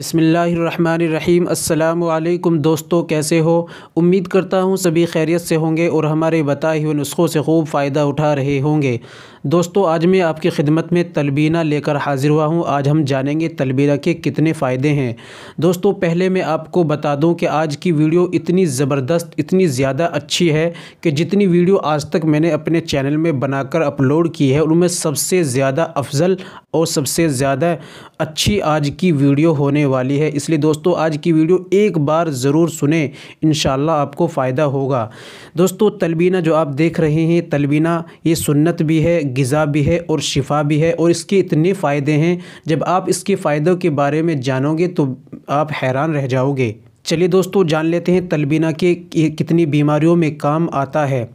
बिस्मिल्लाहिर्रहमानिर्रहीम। अस्सलामु अलैकुम दोस्तों, कैसे हो? उम्मीद करता हूँ सभी खैरियत से होंगे और हमारे बताए हुए नुस्ख़ों से खूब फ़ायदा उठा रहे होंगे। दोस्तों, आज मैं आपकी खिदमत में तलबीना लेकर हाज़िर हुआ हूँ। आज हम जानेंगे तलबीना के कितने फ़ायदे हैं। दोस्तों, पहले मैं आपको बता दूँ कि आज की वीडियो इतनी ज़बरदस्त, इतनी ज़्यादा अच्छी है कि जितनी वीडियो आज तक मैंने अपने चैनल में बनाकर अपलोड की है उनमें सबसे ज़्यादा अफजल और सबसे ज़्यादा अच्छी आज की वीडियो होने वाली है। इसलिए दोस्तों, आज की वीडियो एक बार ज़रूर सुनें, इंशाल्लाह आपको फ़ायदा होगा। दोस्तों, तलबीना जो आप देख रहे हैं, तलबीना ये सुन्नत भी है, ग़िज़ा भी है और शिफा भी है और इसके इतने फ़ायदे हैं। जब आप इसके फ़ायदों के बारे में जानोगे तो आप हैरान रह जाओगे। चलिए दोस्तों, जान लेते हैं तलबीना के कितनी बीमारियों में काम आता है।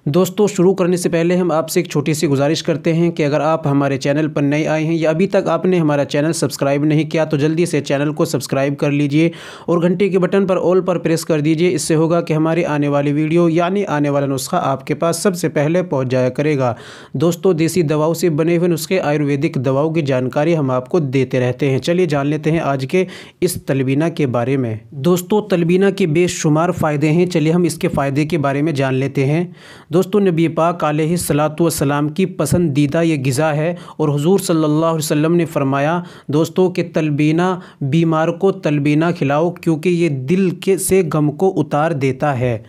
दोस्तों, शुरू करने से पहले हम आपसे एक छोटी सी गुजारिश करते हैं कि अगर आप हमारे चैनल पर नए आए हैं या अभी तक आपने हमारा चैनल सब्सक्राइब नहीं किया तो जल्दी से चैनल को सब्सक्राइब कर लीजिए और घंटे के बटन पर ऑल पर प्रेस कर दीजिए। इससे होगा कि हमारी आने वाली वीडियो यानी आने वाला नुस्खा आपके पास सबसे पहले पहुँच जाया करेगा। दोस्तों, देसी दवाओं से बने हुए नुस्खे, आयुर्वेदिक दवाओं की जानकारी हम आपको देते रहते हैं। चलिए जान लेते हैं आज के इस तलबीना के बारे में। दोस्तों, तलबीना के बेशुमार फ़ायदे हैं। चलिए हम इसके फ़ायदे के बारे में जान लेते हैं। दोस्तों, नबी पाक अलैहिस्सलातु वस्सलाम की पसंदीदा ये ग़िज़ा है और हुज़ूर सल्लल्लाहु अलैहि वसल्लम ने फ़रमाया दोस्तों कि तलबीना, बीमार को तलबीना खिलाओ क्योंकि ये दिल के से गम को उतार देता है।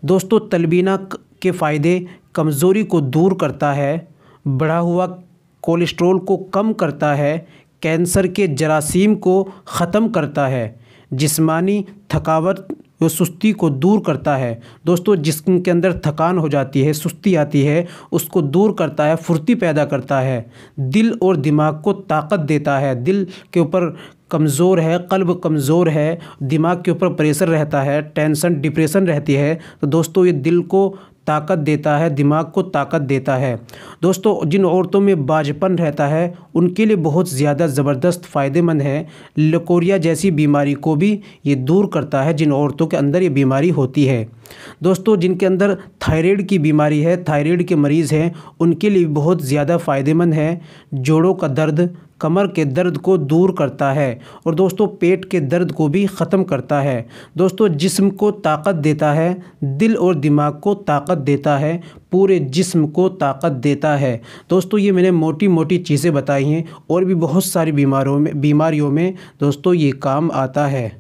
दोस्तों, तलबीना के फ़ायदे कमज़ोरी को दूर करता है, बढ़ा हुआ कोलेस्ट्रॉल को कम करता है, कैंसर के जरासीम को ख़त्म करता है, जिस्मानी थकावट व सुस्ती को दूर करता है। दोस्तों, जिस्म के अंदर थकान हो जाती है, सुस्ती आती है, उसको दूर करता है, फुर्ती पैदा करता है, दिल और दिमाग को ताकत देता है। दिल के ऊपर कमज़ोर है, क़ल्ब कमज़ोर है, दिमाग के ऊपर प्रेशर रहता है, टेंशन डिप्रेशन रहती है, तो दोस्तों ये दिल को ताकत देता है, दिमाग को ताकत देता है। दोस्तों, जिन औरतों में बाझपन रहता है उनके लिए बहुत ज़्यादा ज़बरदस्त फ़ायदेमंद है। लकोरिया जैसी बीमारी को भी ये दूर करता है, जिन औरतों के अंदर ये बीमारी होती है। दोस्तों, जिनके अंदर थायराइड की बीमारी है, थायराइड के मरीज़ हैं, उनके लिए बहुत ज़्यादा फ़ायदेमंद है। जोड़ों का दर्द, कमर के दर्द को दूर करता है और दोस्तों पेट के दर्द को भी ख़त्म करता है। दोस्तों, जिस्म को ताकत देता है, दिल और दिमाग को ताकत देता है, पूरे जिस्म को ताकत देता है। दोस्तों, ये मैंने मोटी मोटी चीज़ें बताई हैं और भी बहुत सारी बीमारियों में दोस्तों ये काम आता है।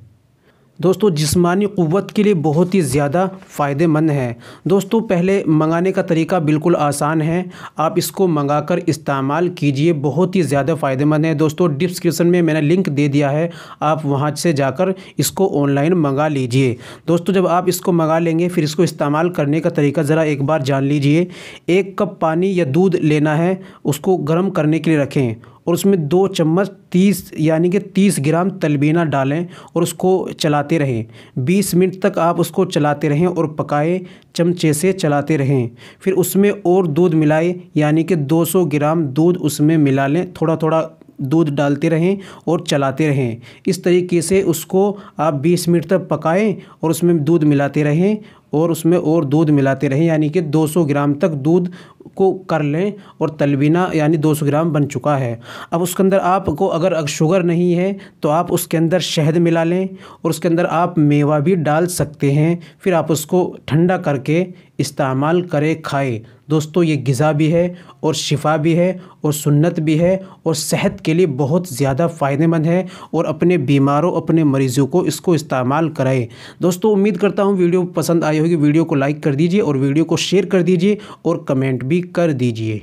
दोस्तों, जिस्मानी क़ुव्वत के लिए बहुत ही ज़्यादा फ़ायदेमंद है। दोस्तों, पहले मंगाने का तरीका बिल्कुल आसान है, आप इसको मंगाकर इस्तेमाल कीजिए, बहुत ही ज़्यादा फ़ायदेमंद है। दोस्तों, डिस्क्रिप्शन में मैंने लिंक दे दिया है, आप वहां से जाकर इसको ऑनलाइन मंगा लीजिए। दोस्तों, जब आप इसको मंगा लेंगे फिर इसको इस्तेमाल करने का तरीका ज़रा एक बार जान लीजिए। 1 कप पानी या दूध लेना है, उसको गर्म करने के लिए रखें और उसमें 2 चम्मच 30 ग्राम तलबीना डालें और उसको चलाते रहें। 20 मिनट तक आप उसको चलाते रहें और पकाएं, चमचे से चलाते रहें। फिर उसमें और दूध मिलाएं, यानी कि 200 ग्राम दूध उसमें मिला लें। थोड़ा थोड़ा दूध डालते रहें और चलाते रहें। इस तरीके से उसको आप 20 मिनट तक पकाएं और उसमें दूध मिलाते रहें और उसमें और दूध मिलाते रहें, यानी कि 200 ग्राम तक दूध को कर लें और तलबीना यानी 200 ग्राम बन चुका है। अब उसके अंदर आपको अगर शुगर नहीं है तो आप उसके अंदर शहद मिला लें और उसके अंदर आप मेवा भी डाल सकते हैं। फिर आप उसको ठंडा करके इस्तेमाल करें, खाएं। दोस्तों, ये ग़िज़ा भी है और शिफा भी है और सुन्नत भी है और सेहत के लिए बहुत ज़्यादा फ़ायदेमंद है और अपने बीमारों, अपने मरीज़ों को इसको इस्तेमाल कराएं। दोस्तों, उम्मीद करता हूँ वीडियो पसंद आई होगी। वीडियो को लाइक कर दीजिए और वीडियो को शेयर कर दीजिए और कमेंट भी कर दीजिए।